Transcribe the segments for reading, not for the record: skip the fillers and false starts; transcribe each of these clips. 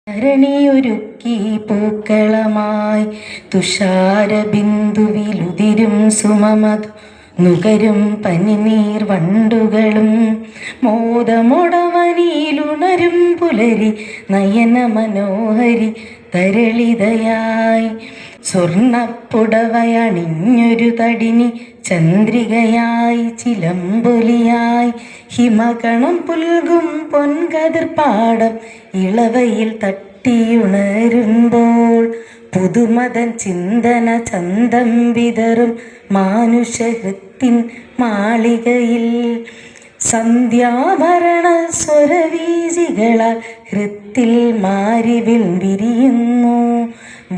ധരണിയൊരുക്കി പൂക്കളമായി തുഷാരബിന്ദുവിലുതിരും സുമമധു നുകരും പനിനീർ വണ്ടുകളും മോദമൊടവനിയിലുണരും പുലരി നയന മനോഹരി തരളിതയായി സ്വർണപ്പുടവയണിഞ്ഞൊരു തടിനി ചന്ദ്രികയായി ചിലമ്പൊലിയായി ഹിമകണം പുൽകും പൊൻകതിർപ്പാടം ഇളവയിൽ തട്ടിയുണരുമ്പോൾ പുതുമതൻ ചിന്തന ചന്തം വിതറും മാനുഷഹൃത്തിൻ മാളികയിൽ സന്ധ്യാഭരണ സ്വരവീചികളാൽ ഹൃത്തിൽ മാരിവിൽ വിരിയുന്നു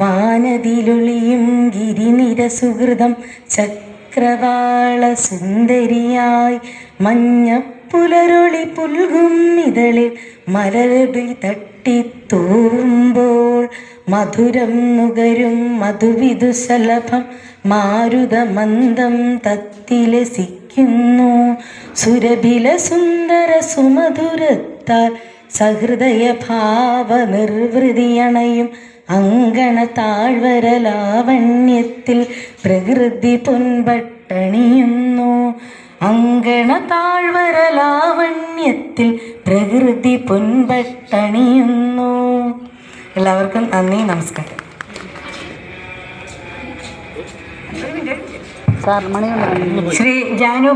വാനതിലൊളിയും ഗിരിനിര സുഹൃതം ചക്രവാള സുന്ദരിയായി മഞ്ഞപ്പുലരൊളി പുൽകും ഇതളിൽ മലരടി തട്ടിത്തൂവുമ്പോൾ മധുരം നുകരും മധുവിദുശലഭം മാരുതമന്ദം തത്തിലസിക്കുന്നു സുരഭില സുന്ദര സുമധുരത്താൽ സഹൃദയ ഭാവ നിർവൃതിയണയും അങ്കണ താഴ്വര ലാവണ്യത്തിൽ പ്രകൃതി പൊൻപട്ടണിയുന്നു അങ്കണ താഴ്വര ലാവണ്യത്തിൽ പ്രകൃതി പൊൻപട്ടണിയുന്നു. എല്ലാവർക്കും നന്ദി, നമസ്കാരം. ശ്രീ ജാനു